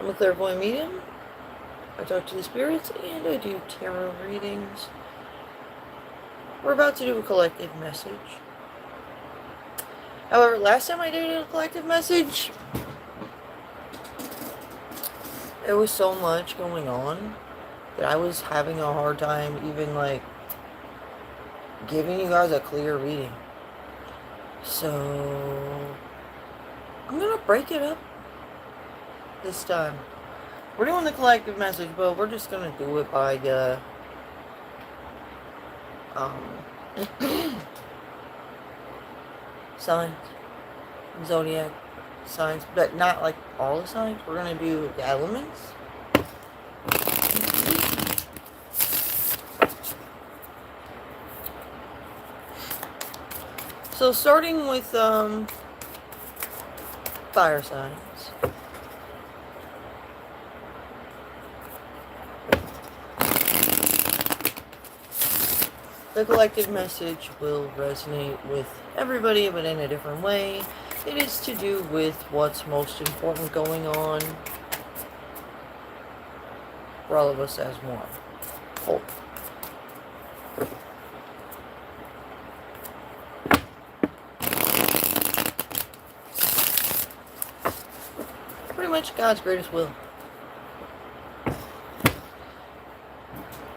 I'm a clairvoyant medium. I talk to the spirits and I do tarot readings. We're about to do a collective message. However, last time I did a collective message, there was so much going on that I was having a hard time even like giving you guys a clear reading. So I'm gonna break it up this time. We're doing the collective message, but we're just gonna do it by signs, zodiac signs, but not like all the signs. We're gonna do the elements. So starting with fire signs. The collective message will resonate with everybody, but in a different way. It is to do with what's most important going on for all of us as one. Hope. Pretty much God's greatest will.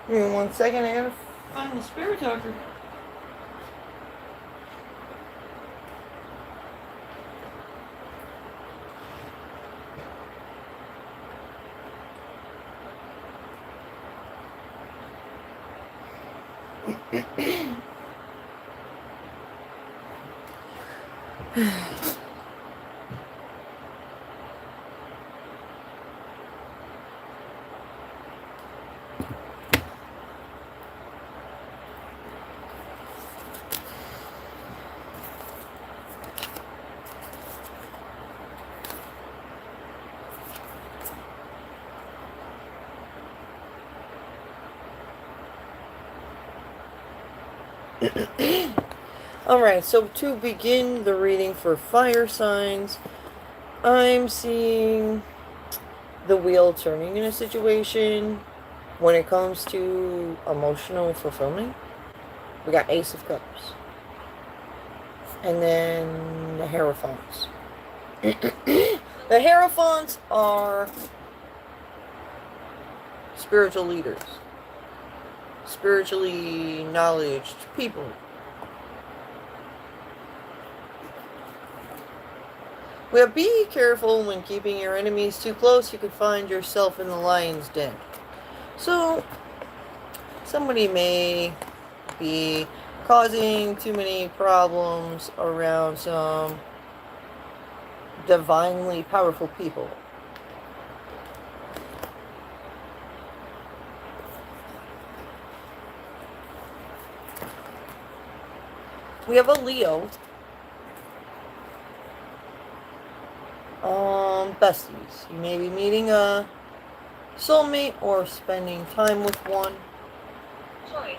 Give me 1 second, I gotta find the spirit talker. Alright, so to begin the reading for fire signs, I'm seeing the wheel turning in a situation when it comes to emotional fulfillment. We got Ace of Cups. And then the Hierophants. The Hierophants are spiritual leaders. Spiritually knowledged people. Well, be careful when keeping your enemies too close. You could find yourself in the lion's den. So, somebody may be causing too many problems around some divinely powerful people. We have a Leo. Besties. You may be meeting a soulmate or spending time with one. Choice.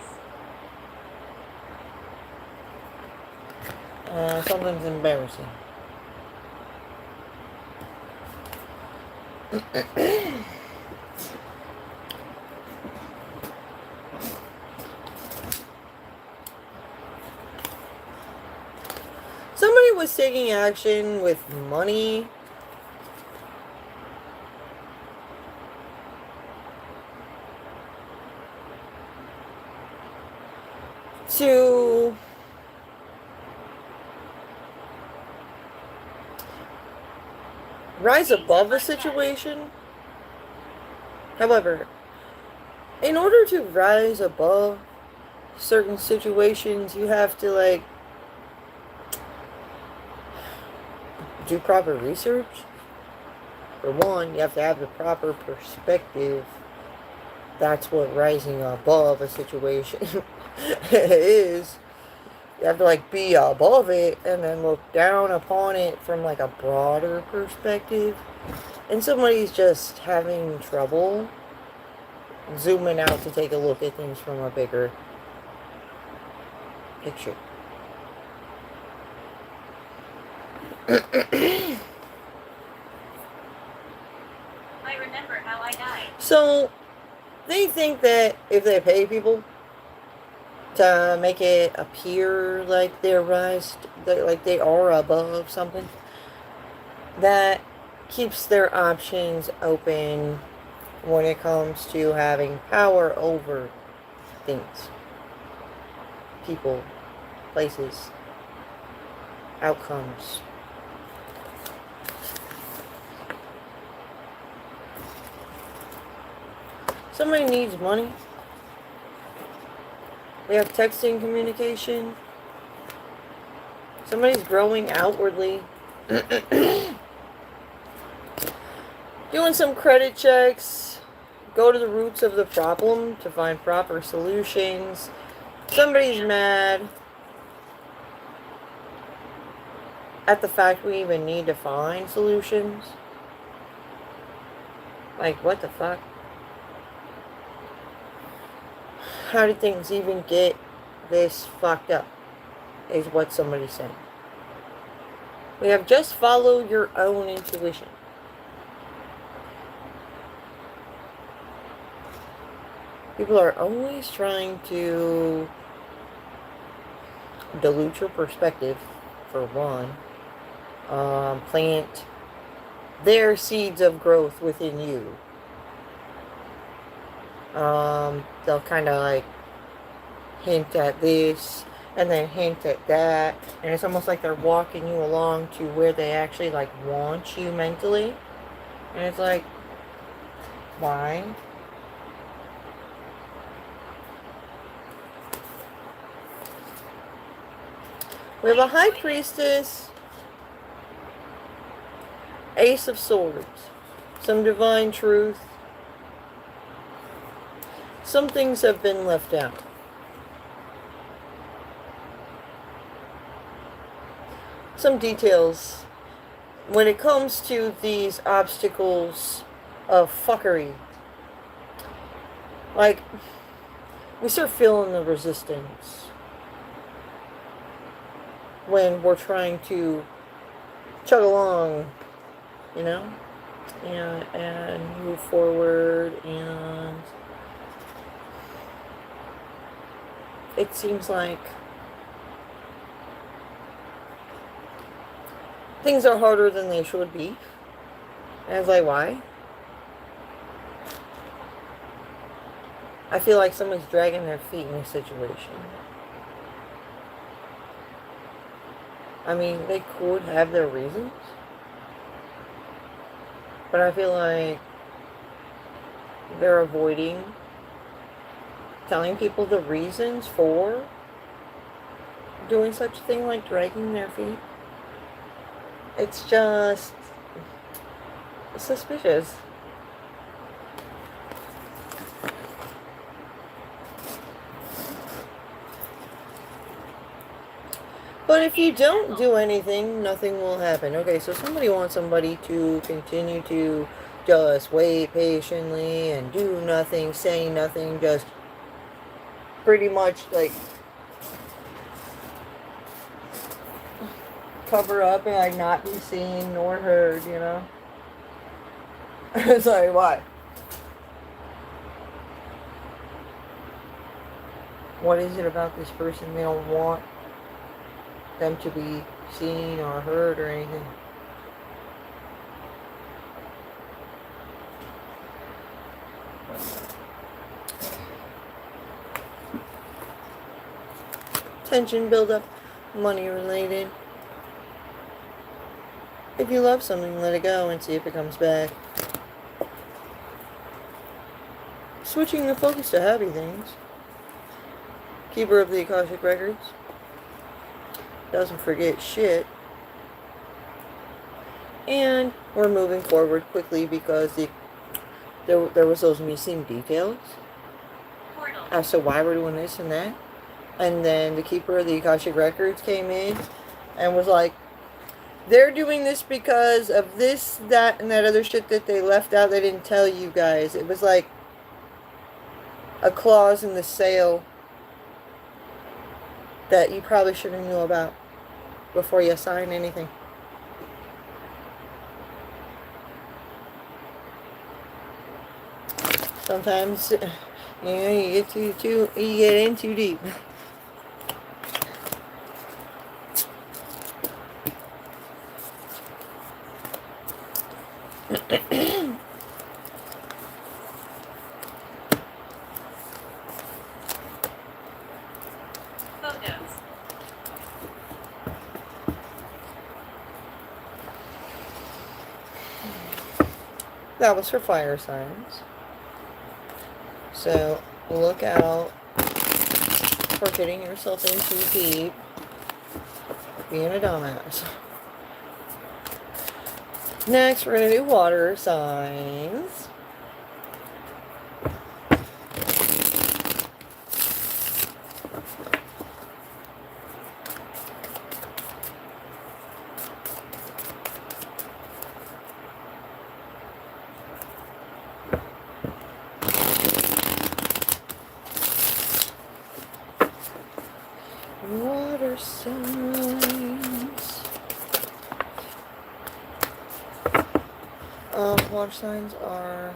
Something's embarrassing. Somebody was taking action with money. To rise above a situation. However, in order to rise above certain situations, you have to like do proper research. For one, you have to have the proper perspective. That's what rising above a situation is. You have to like be above it and then look down upon it from like a broader perspective. And somebody's just having trouble zooming out to take a look at things from a bigger picture. I remember how I died. So, they think that if they pay people to make it appear like they're like they are above something, that keeps their options open when it comes to having power over things, people, places, outcomes. Somebody needs money. We have texting communication. Somebody's growing outwardly. Doing some credit checks. Go to the roots of the problem to find proper solutions. Somebody's mad at the fact we even need to find solutions. Like, what the fuck? How did things even get this fucked up? Is what somebody's saying. We have just follow your own intuition. People are always trying to dilute your perspective, for one. Plant their seeds of growth within you. They'll kind of like hint at this and then hint at that, and it's almost like they're walking you along to where they actually like want you mentally, and it's like, why? We have a High Priestess, Ace of Swords, some divine truth. Some things have been left out. Some details. When it comes to these obstacles of fuckery, like, we start feeling the resistance when we're trying to chug along, you know, and move forward, and it seems like things are harder than they should be. And it's like, why? I feel like someone's dragging their feet in this situation. I mean, they could have their reasons, but I feel like they're avoiding telling people the reasons for doing such a thing like dragging their feet. It's just suspicious. But if you don't do anything, nothing will happen. Okay, so somebody wants somebody to continue to just wait patiently and do nothing, say nothing, just pretty much like cover up and like not be seen nor heard, you know? Sorry, why? What is it about this person they don't want them to be seen or heard or anything? Tension buildup, money related. If you love something, let it go and see if it comes back. Switching the focus to happy things. Keeper of the Akashic Records. Doesn't forget shit. And we're moving forward quickly because there was those missing details as to why we're doing this and that. And then the Keeper of the Akashic Records came in and was like, they're doing this because of this, that, and that other shit that they left out. They didn't tell you guys. It was like a clause in the sale that you probably should have knew about before you sign anything. Sometimes, you get you get in too deep. Photos. That was for fire signs. So look out for getting yourself in too deep, being a dumbass. Next, we're going to do water signs. Water signs. Water signs are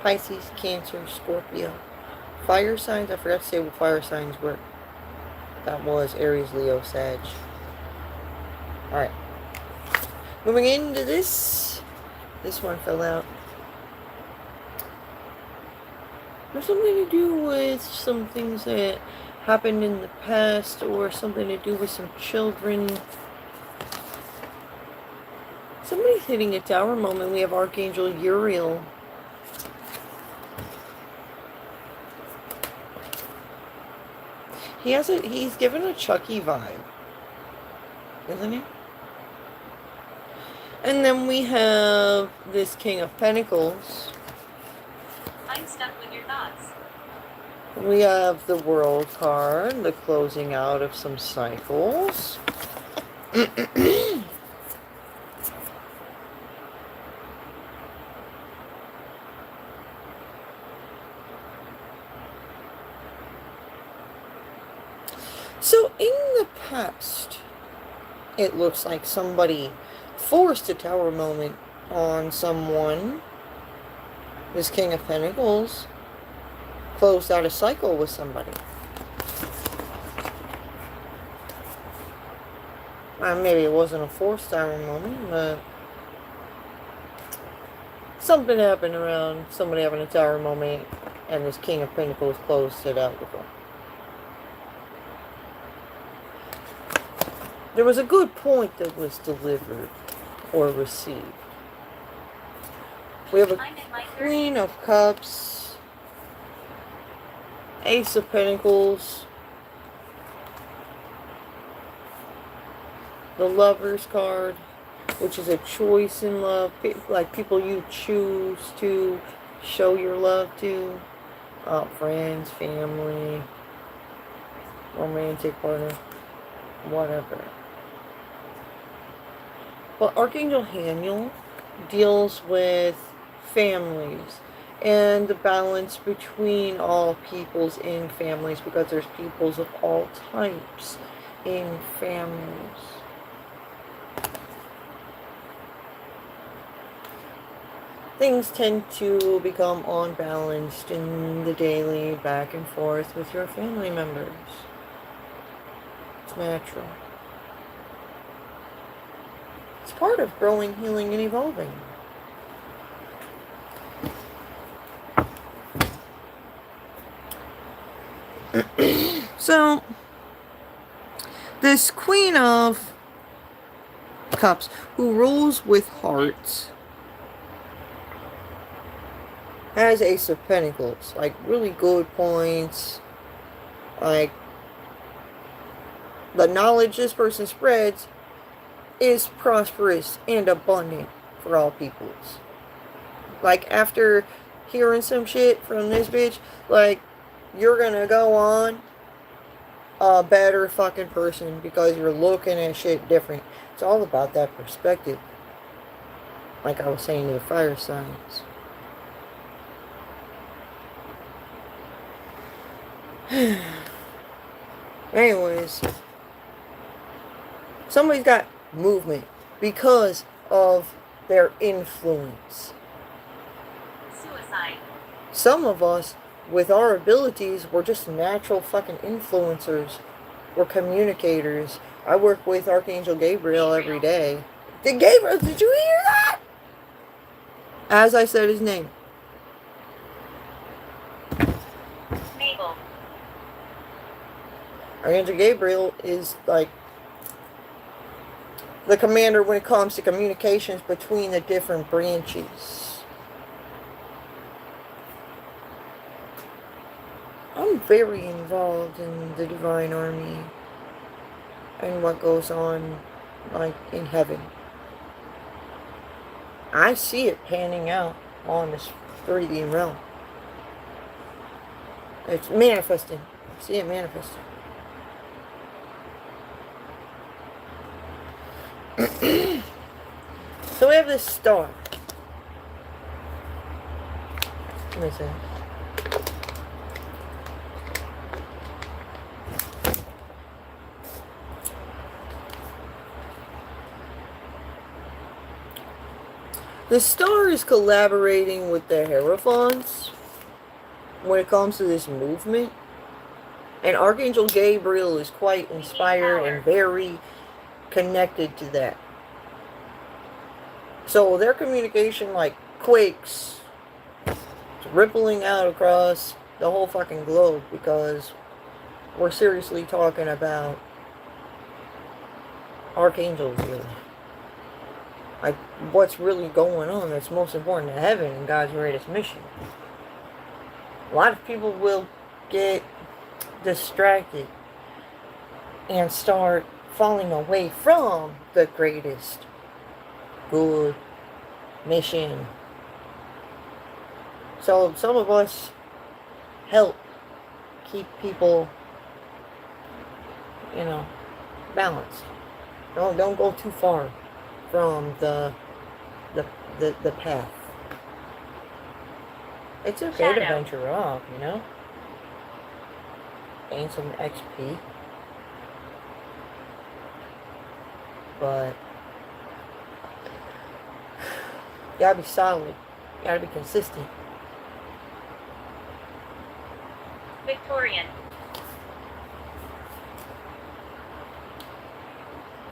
Pisces, Cancer, Scorpio. Fire signs, I forgot to say what fire signs were. That was Aries, Leo, Sag. Alright. Moving into this. This one fell out. There's something to do with some things that happened in the past, or something to do with some children. Somebody's hitting a tower moment. We have Archangel Uriel. He's given a Chucky vibe, isn't he? And then we have this King of Pentacles. I'm stuck with your thoughts. We have the World card, the closing out of some cycles. So in the past, it looks like somebody forced a tower moment on someone. This King of Pentacles closed out a cycle with somebody. Maybe it wasn't a forced tower moment, but something happened around somebody having a tower moment, and this King of Pentacles closed it out with them. There was a good point that was delivered or received. We have a Queen of Cups, Ace of Pentacles, the Lover's card, which is a choice in love, like people you choose to show your love to, friends, family, romantic partner, whatever. Well, Archangel Haniel deals with families and the balance between all peoples in families, because there's peoples of all types in families. Things tend to become unbalanced in the daily back and forth with your family members. It's natural. It's part of growing, healing, and evolving. So, this Queen of Cups, who rules with hearts, has Ace of Pentacles. Like, really good points. Like, the knowledge this person spreads is prosperous and abundant for all peoples. Like, after hearing some shit from this bitch, like, you're gonna go on a better fucking person because you're looking at shit different. It's all about that perspective. Like I was saying to the fire signs. Anyways, somebody's got movement because of their influence. Suicide. Some of us, with our abilities, we're just natural fucking influencers. We're communicators. I work with Archangel Gabriel every day. Did you hear that? As I said his name. Mabel. Archangel Gabriel is like the commander when it comes to communications between the different branches. I'm very involved in the Divine Army and what goes on, like, in heaven. I see it panning out on this 3D realm. It's manifesting. I see it manifesting. So we have this star. Let me see. The star is collaborating with the Hierophants when it comes to this movement. And Archangel Gabriel is quite inspired and very connected to that. So their communication like quakes. It's rippling out across the whole fucking globe because we're seriously talking about archangels here. Like, what's really going on that's most important to heaven and God's greatest mission. A lot of people will get distracted and start falling away from the greatest good mission. So some of us help keep people, you know, balanced. Don't go too far from the path. It's okay to venture off, you know? Gain some XP. But you gotta be solid. You gotta be consistent. Victorian.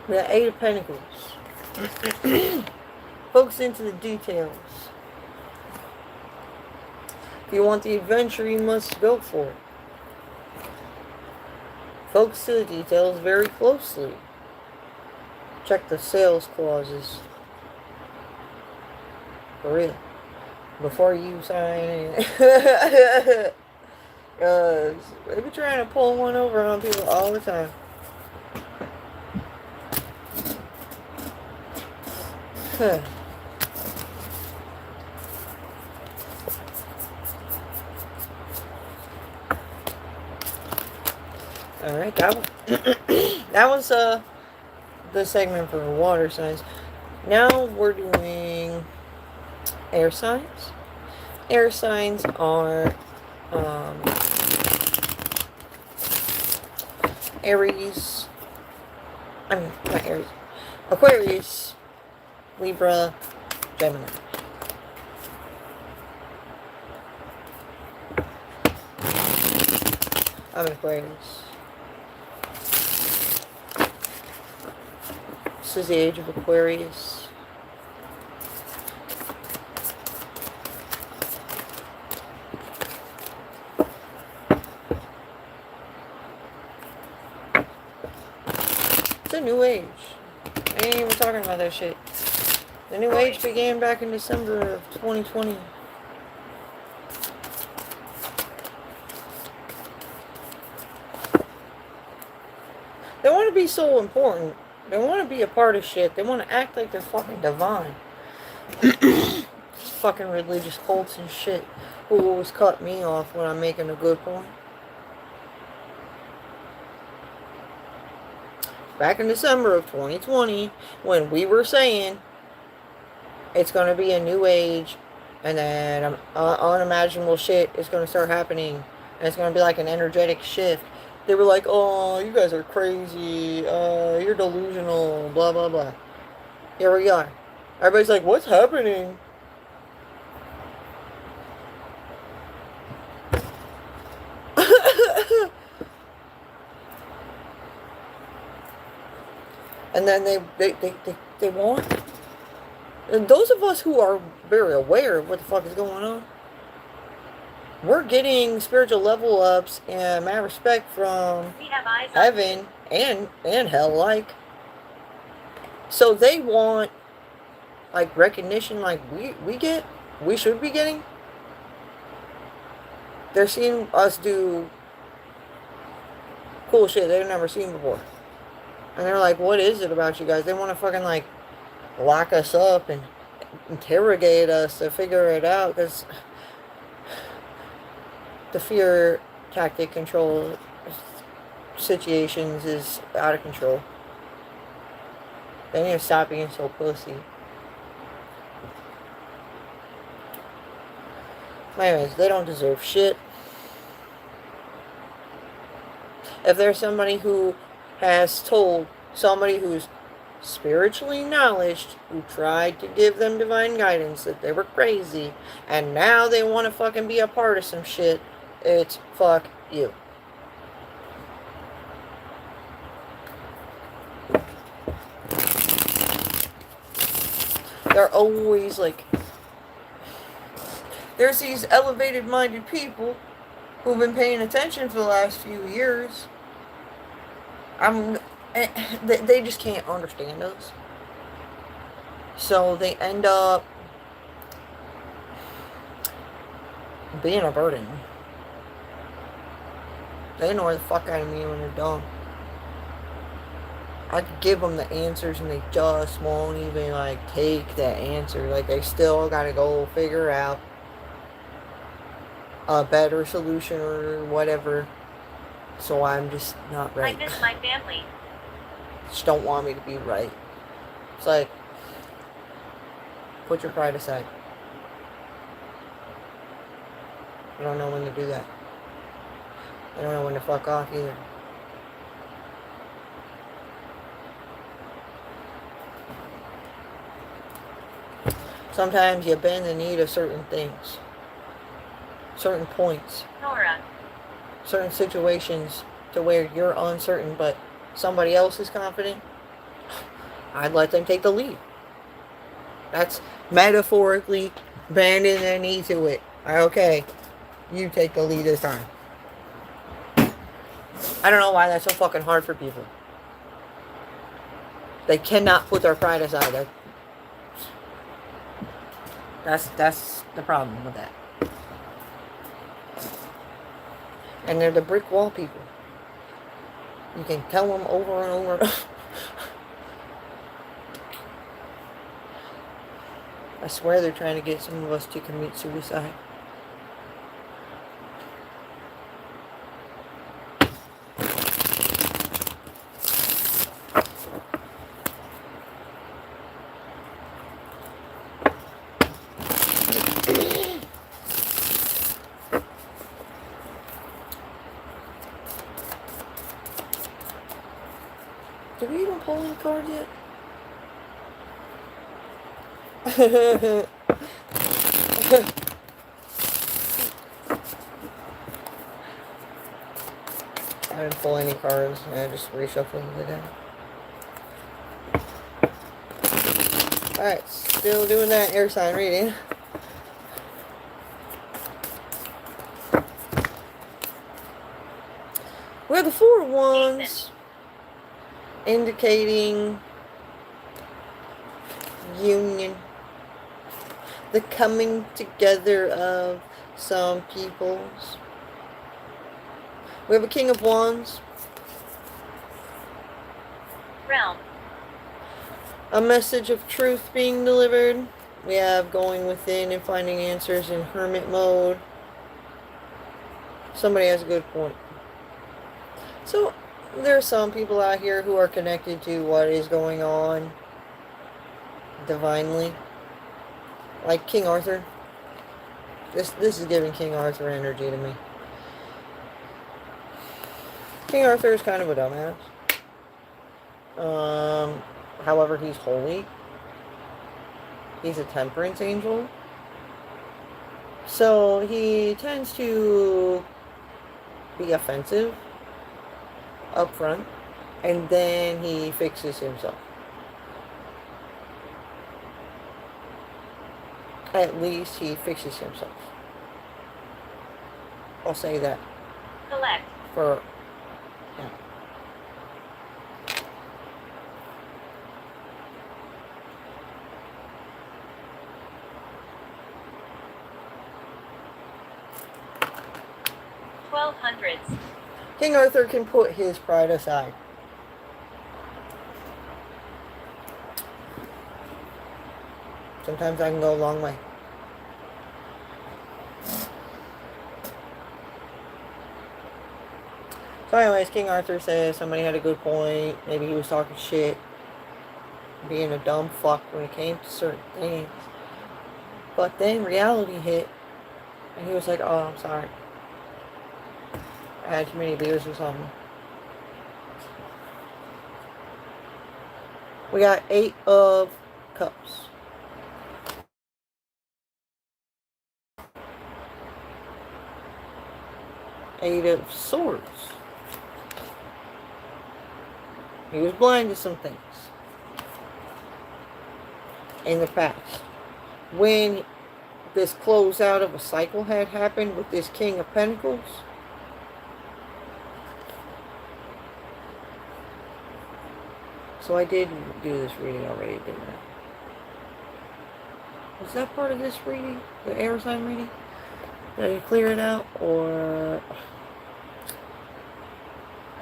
The Eight of Pentacles. Focus into the details. If you want the adventure, you must go for it. Focus to the details very closely. Check the sales clauses. For real. Before you sign it. They be trying to pull one over on people all the time. Huh. Alright, that was the segment for water signs. Now we're doing air signs. Air signs are Aries. Not Aries. Aquarius, Libra, Gemini. I'm an Aquarius. This is the age of Aquarius. It's a new age. I ain't even talking about that shit. The new age began back in December of 2020. They want to be so important. They want to be a part of shit. They want to act like they're fucking divine. Fucking religious cults and shit who always cut me off when I'm making a good point. Back in December of 2020, when we were saying it's going to be a new age and then unimaginable shit is going to start happening and it's going to be like an energetic shift, they were like, oh, you guys are crazy, you're delusional, blah, blah, blah. Here we are. Everybody's like, what's happening? And then they want. And those of us who are very aware of what the fuck is going on, we're getting spiritual level ups and mad respect from heaven and hell, like. So they want, like, recognition like we should be getting. They're seeing us do cool shit they've never seen before. And they're like, what is it about you guys? They want to fucking, like, lock us up and interrogate us to figure it out, because the fear tactic control situations is out of control. They need to stop being so pussy. Anyways, they don't deserve shit. If there's somebody who has told somebody who's spiritually knowledged, who tried to give them divine guidance, that they were crazy, and now they want to fucking be a part of some shit, it's fuck you. They're always like, there's these elevated minded people who've been paying attention for the last few years. They just can't understand us. So they end up being a burden. They annoy the fuck out of me when they're dumb. I could give them the answers and they just won't even, like, take that answer. Like, they still gotta go figure out a better solution or whatever. So I'm just not right. I miss my family. Just don't want me to be right. It's like, put your pride aside. I don't know when to do that. I don't know when to fuck off either. Sometimes you bend the knee to certain things. Certain points. Nora. Certain situations to where you're uncertain, but somebody else is confident. I'd let them take the lead. That's metaphorically bending their knee to it. Okay, you take the lead this time. I don't know why that's so fucking hard for people. They cannot put their pride aside. That's the problem with that. And they're the brick wall people. You can tell them over and over. I swear they're trying to get some of us to commit suicide. Did we even pull any cards yet? I didn't pull any cards. I just reshuffled it down. Alright, still doing that air sign reading. We have the 4 of Wands, indicating union, the coming together of some peoples. We have a King of Wands, Realm. a message of truth being delivered. We have going within and finding answers in hermit mode. Somebody has a good point. So there are some people out here who are connected to what is going on divinely, like King Arthur. This is giving King Arthur energy to me. King Arthur is kind of a dumbass. However, he's holy. He's a temperance angel. So he tends to be offensive up front, and then he fixes himself. At least he fixes himself. I'll say that. Collect. For, yeah. $1200s. King Arthur can put his pride aside. Sometimes I can go a long way. So anyways, King Arthur says somebody had a good point. Maybe he was talking shit. Being a dumb fuck when it came to certain things. But then reality hit. And he was like, oh, I'm sorry. I had too many beers or something. We got 8 of Cups. Eight of Swords. He was blind to some things in the past. When this closeout of a cycle had happened with this King of Pentacles, so I did do this reading already, didn't I? Was that part of this reading? The air sign reading? Did I clear it out? Or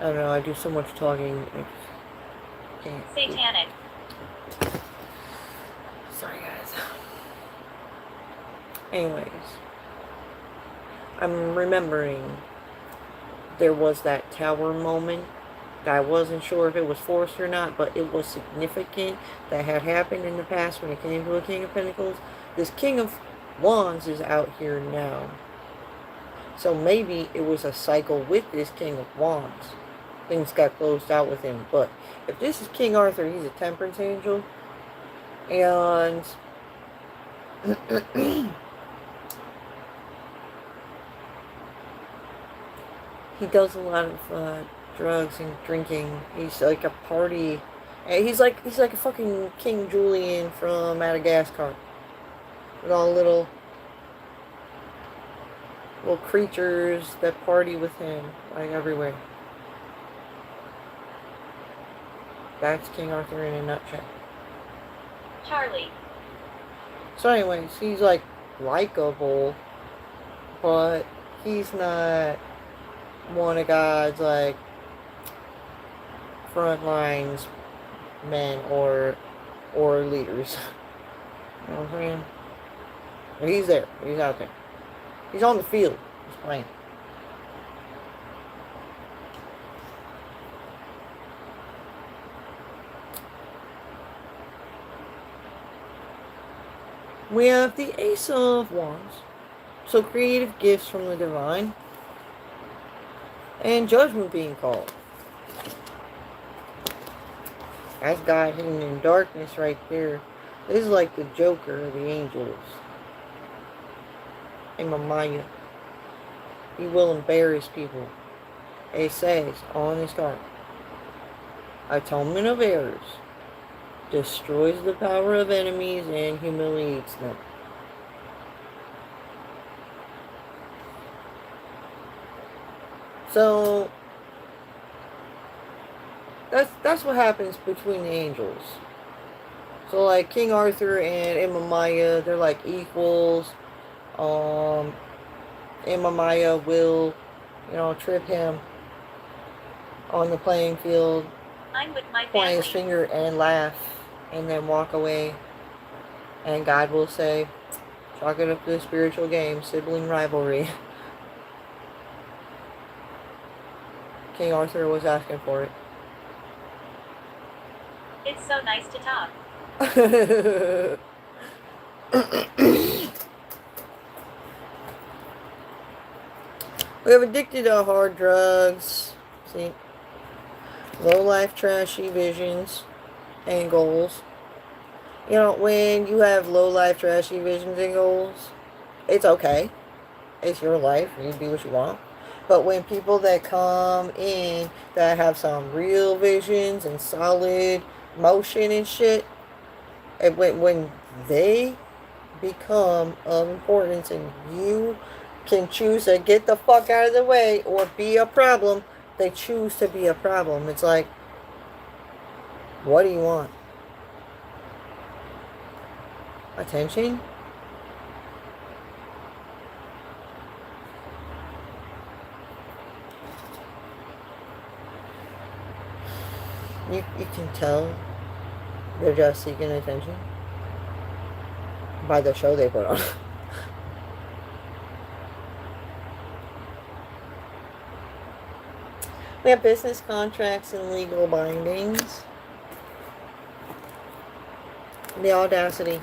I don't know, I do so much talking. I can't. Satanic. Sorry, guys. Anyways, I'm remembering there was that tower moment. I wasn't sure if it was forced or not, but it was significant that had happened in the past when it came to a King of Pentacles. This King of Wands is out here now. So maybe it was a cycle with this King of Wands. Things got closed out with him. But if this is King Arthur, he's a temperance angel. And he does a lot of drugs and drinking. He's like a party. He's like a fucking King Julian from Madagascar. With all little creatures that party with him, like everywhere. That's King Arthur in a nutshell. Charlie. So anyways, he's like likable, but he's not one of God's like front lines men or leaders. You know what I'm saying? But he's there. He's out there. He's on the field. He's playing. We have the Ace of Wands. So creative gifts from the divine. And judgment being called. That's God hidden in darkness right there. This is like the Joker of the angels. And Maya. He will embarrass people. It says on his card, atonement of errors. Destroys the power of enemies and humiliates them. So that's what happens between the angels. So like King Arthur and Emma Maya, they're like equals. Emma Maya will, trip him on the playing field. I'm with my Point his family. finger and laugh, and then walk away. And God will say, chalk it up to the spiritual game, sibling rivalry. King Arthur was asking for it. It's so nice to talk. We have addicted to hard drugs. See? Low life, trashy visions and goals. You know, when you have low life, trashy visions and goals, it's okay. It's your life. You do what you want. But when people that come in that have some real visions and solid motion and shit, and when they become of importance and you can choose to get the fuck out of the way or be a problem, they choose to be a problem. It's like, what do you want? Attention? You can tell they're just seeking attention by the show they put on. We have business contracts and legal bindings. The audacity.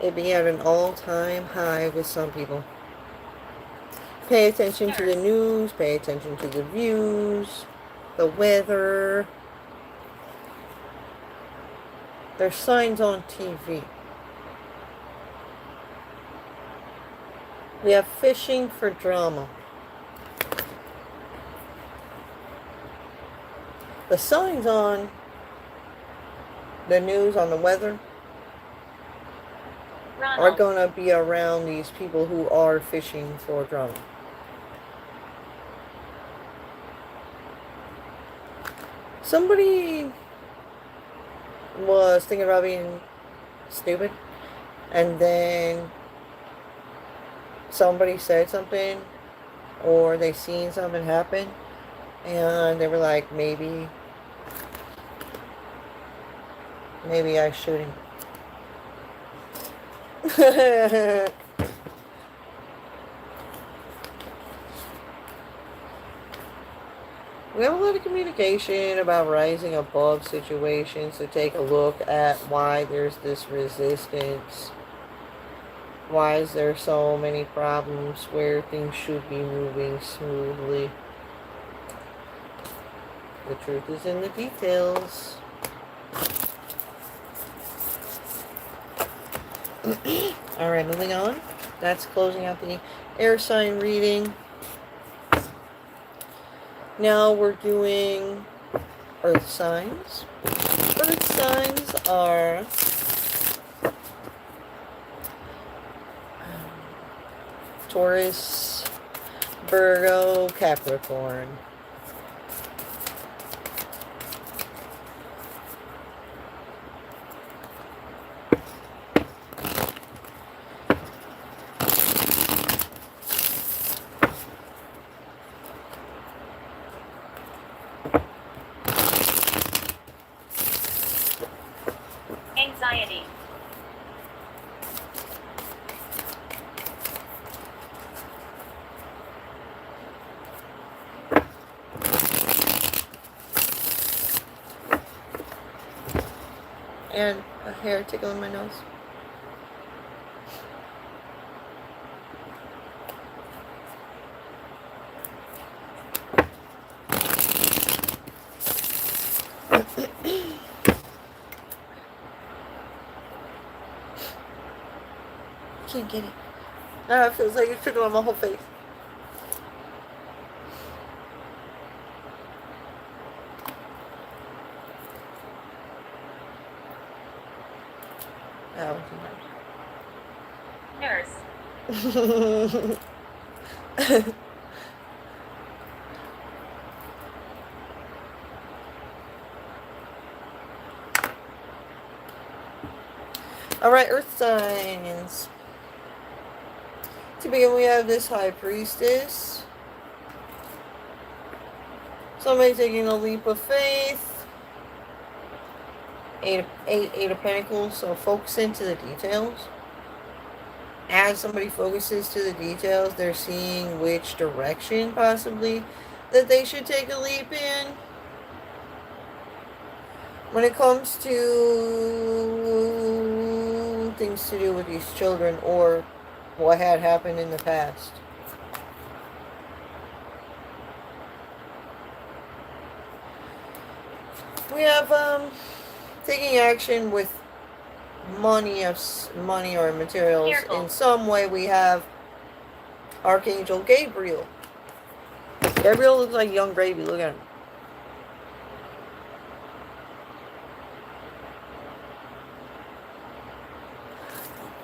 It be at an all-time high with some people. Pay attention to the news. Pay attention to the views. The weather. There's signs on TV. We have fishing for drama. The signs on the news, on the weather, are going to be around these people who are fishing for drama. Somebody was thinking about being stupid, and then somebody said something, or they seen something happen, and they were like, maybe I shouldn't. We have a lot of communication about rising above situations, to take a look at why there's this resistance. Why is there so many problems where things should be moving smoothly? The truth is in the details. Alright, moving on. That's closing out the air sign reading. Now we're doing earth signs. Earth signs are Taurus, Virgo, Capricorn. Anxiety. And a hair tickling my nose. Can't get it. Now it feels like it's tickling my whole face. Nurse. Alright, earth signs. To begin, we have this high priestess. Somebody taking a leap of faith. Eight of Pentacles. So focus into the details. As somebody focuses to the details, they're seeing which direction possibly that they should take a leap in. When it comes to things to do with these children or what had happened in the past. We have taking action with money, money or materials. Careful. In some way, we have Archangel Gabriel. Gabriel looks like young gravy. Look at him.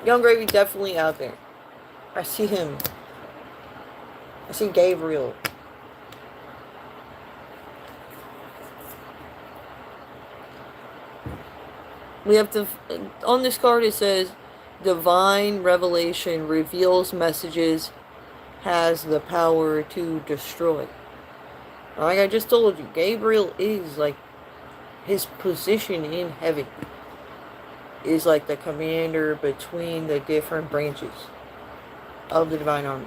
Young gravy definitely out there. I see him. I see Gabriel. We have to, on this card it says, divine revelation reveals messages, has the power to destroy. Like I just told you, Gabriel is like, his position in heaven is like the commander between the different branches of the divine army.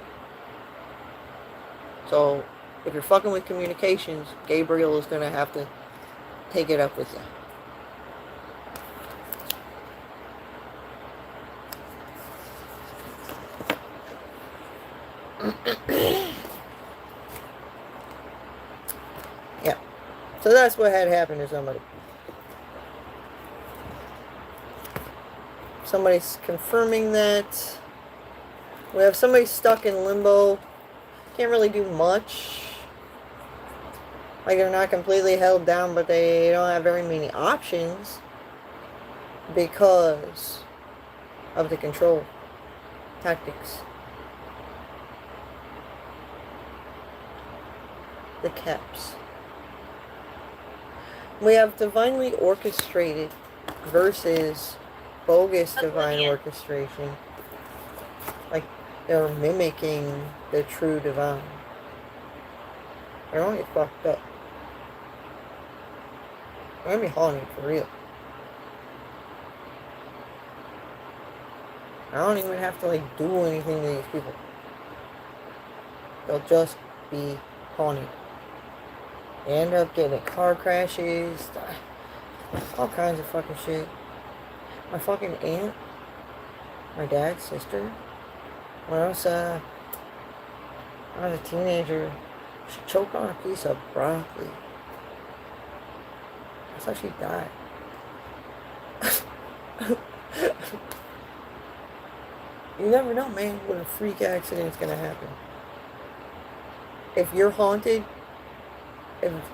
So, if you're fucking with communications, Gabriel is going to have to take it up with you. Yeah. So that's what had happened to somebody. Somebody's confirming that. We have somebody stuck in limbo. Can't really do much. Like they're not completely held down, but they don't have very many options because of the control tactics. The caps. We have divinely orchestrated versus bogus divine orchestration. Like they're mimicking the true divine. They're only fucked up. They're gonna be haunted for real. I don't even have to like do anything to these people. They'll just be haunted. They end up getting car crashes, all kinds of fucking shit. My fucking aunt, my dad's sister, when I was a teenager, she choked on a piece of broccoli. That's how she died. You never know, man, when a freak accident's gonna happen. If you're haunted,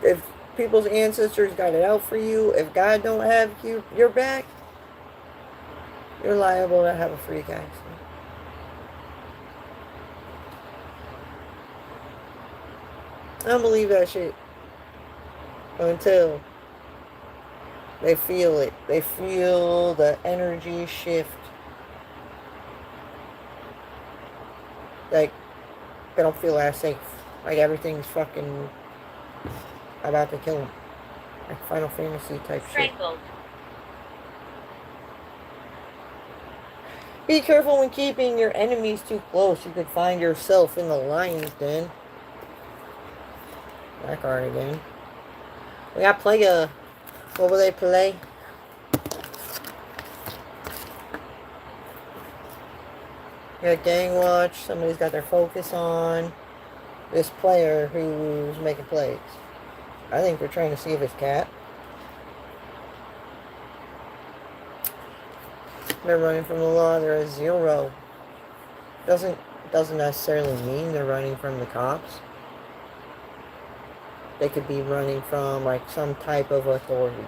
if people's ancestors got it out for you, if God don't have your back, you're liable to have a freak accident. I don't believe that shit until they feel it. They feel the energy shift. Like, they don't feel as safe. Like, everything's fucking about to kill them. Like Final Fantasy type Strangled. shit. Be careful when keeping your enemies too close. You could find yourself in the lion's den. That card again. We got Plaga. What will they play? We got Gang Watch. Somebody's got their focus on this player who's making plays. I think they're trying to see if it's cat. They're running from the law. They're a 0. Doesn't necessarily mean they're running from the cops. They could be running from like some type of authority.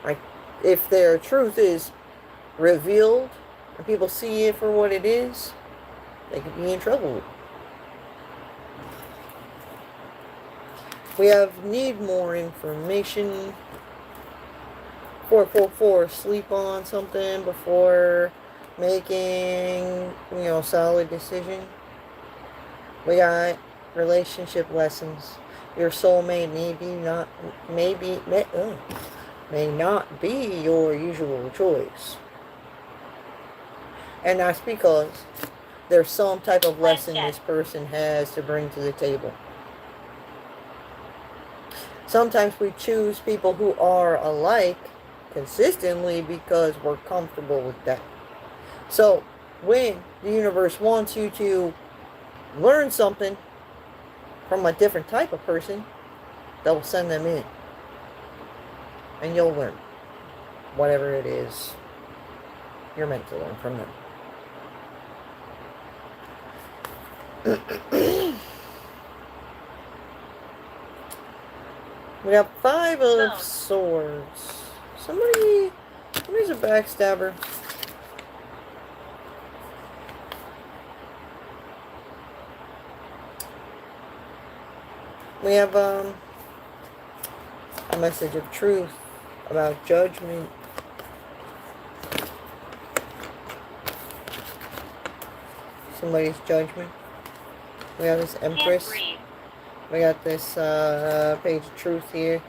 Like if their truth is revealed and people see it for what it is, they could be in trouble. We need more information. 444, sleep on something before making, solid decision. We got relationship lessons. Your soulmate may not be your usual choice. And that's because there's some type of lesson this person has to bring to the table. Sometimes we choose people who are alike consistently because we're comfortable with that. So when the universe wants you to learn something from a different type of person, they'll send them in and you'll learn. whatever it is you're meant to learn from them. We got 5 of swords. Somebody's a backstabber. We have a message of truth about judgment. Somebody's judgment. We have this Empress. We got this page of truth here.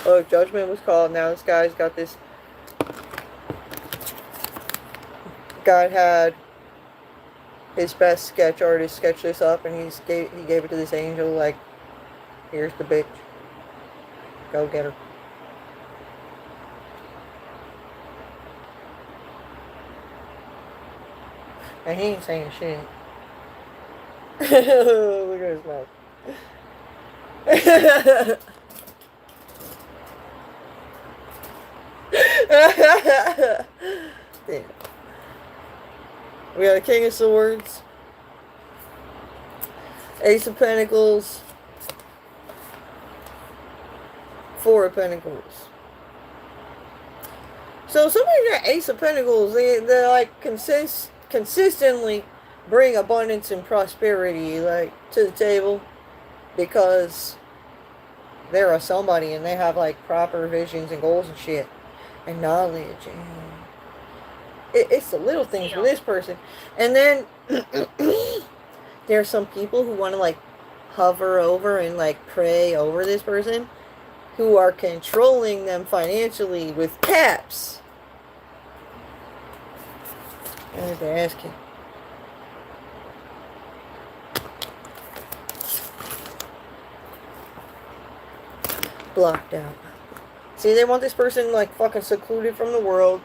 Oh, judgment was called. Now this guy's got this. God had his best sketch artist sketch this up, and he gave it to this angel. Like, here's the bitch. Go get her. And he ain't saying shit. Look at his mouth. Damn. We got a King of Swords, Ace of Pentacles, 4 of Pentacles. So somebody got Ace of Pentacles. They like consistently bring abundance and prosperity like to the table because they're a somebody and they have like proper visions and goals and shit and knowledge, and it's the little things for this person. And then there are some people who want to like hover over and like pray over this person who are controlling them financially with caps. I have to ask you. Blocked out. See, they want this person like fucking secluded from the world.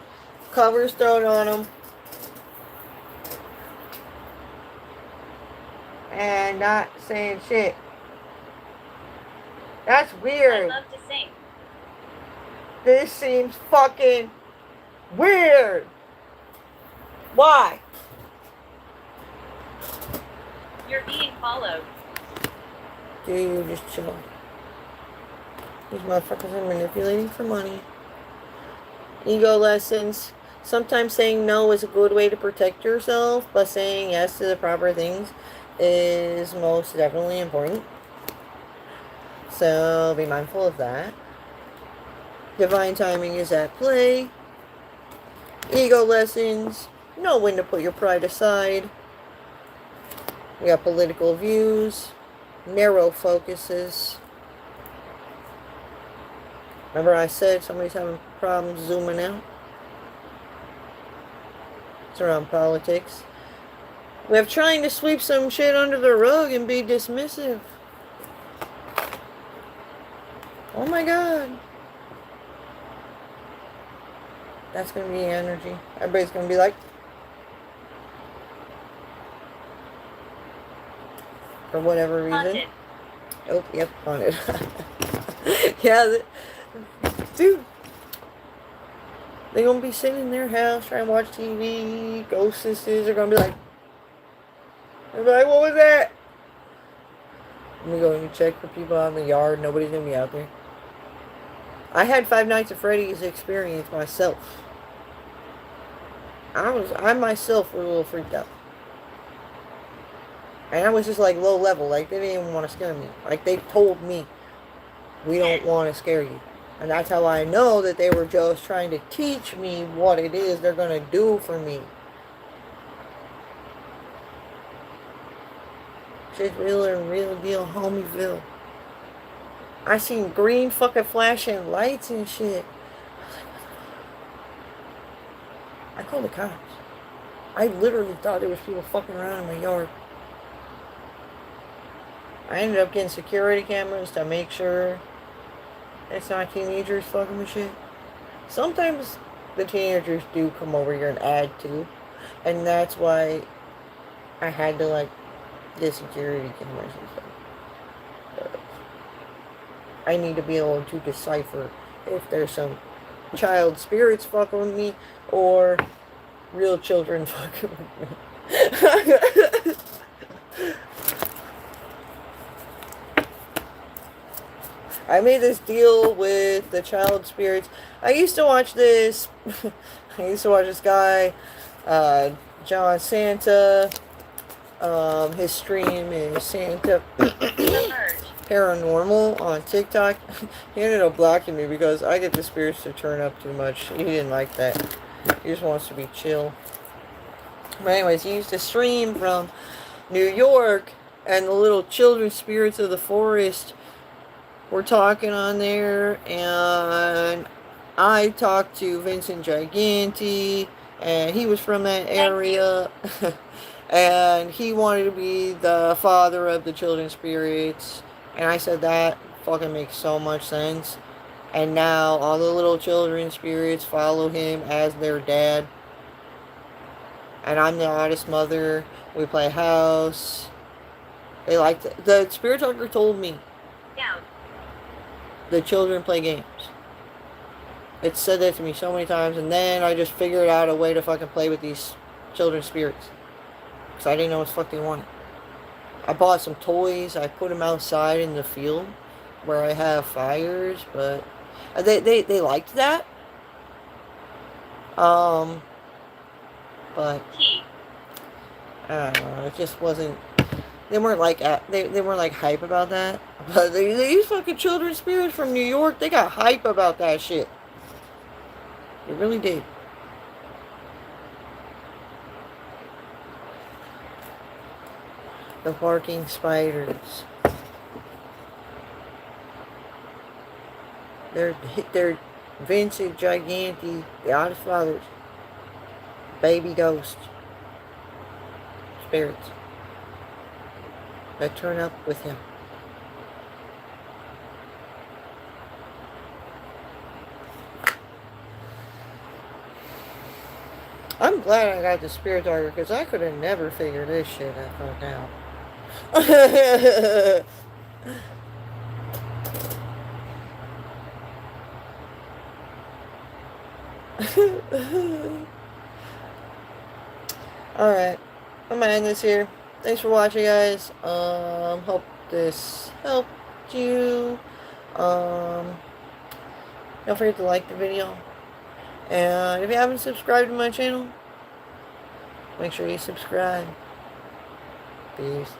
Covers thrown on them. And not saying shit. That's weird. I love to sing. This seems fucking weird. Why? You're being followed. Dude, just chill. These motherfuckers are manipulating for money. Ego lessons. Sometimes saying no is a good way to protect yourself, but saying yes to the proper things is most definitely important. So be mindful of that. Divine timing is at play. Ego lessons. Know when to put your pride aside. We got political views. Narrow focuses. Remember I said somebody's having problems zooming out? It's around politics. We have trying to sweep some shit under the rug and be dismissive. Oh my god. That's going to be energy. Everybody's going to be like... For whatever reason. Haunted. Oh, yep, haunted. Yeah, dude. They're going to be sitting in their house trying to watch TV. Ghost sisters are going to be like... They're like, what was that? Let me go and check for people out in the yard. Nobody's going to be out there. I had Five Nights at Freddy's experience myself. I myself was a little freaked out. And I was just like low level. Like, they didn't even want to scare me. Like, they told me, we don't want to scare you. And that's how I know that they were just trying to teach me what it is they're going to do for me. Shit realer and real deal, homieville. I seen green fucking flashing lights and shit. I called the cops. I literally thought there was people fucking around in my yard. I ended up getting security cameras to make sure it's not teenagers fucking with shit. Sometimes the teenagers do come over here and add to. And that's why I had to like get security cameras and stuff. I need to be able to decipher if there's some child spirits fucking with me or real children fucking with me. I made this deal with the child spirits. I used to watch this. I used to watch this guy, John Santa. His stream is Santa Paranormal on TikTok. He ended up blocking me because I get the spirits to turn up too much. He didn't like that. He just wants to be chill. But anyways, he used to stream from New York, and the little children spirits of the forest were talking on there, and I talked to Vincent Giganti, and he was from that area. And he wanted to be the father of the children's spirits. And I said that fucking makes so much sense. And now all the little children's spirits follow him as their dad. And I'm the oddest mother. We play house. They like to, the spirit talker told me. Down. The children play games. It said that to me so many times. And then I just figured out a way to fucking play with these children's spirits. Because I didn't know what the fuck they wanted. I bought some toys. I put them outside in the field where I have fires. But they liked that. But I don't know. It just wasn't. They weren't like they weren't like hype about that. But these fucking children's spirits from New York, they got hype about that shit. They really did. The barking spiders. They're Vincent Giganti, the oddest fathers, baby ghosts, spirits that turn up with him. I'm glad I got the spirit talker because I could have never figured this shit out. Alright, I'm gonna end this here. Thanks for watching, guys. Hope this helped you. Don't forget to like the video. And if you haven't subscribed to my channel, make sure you subscribe. Peace.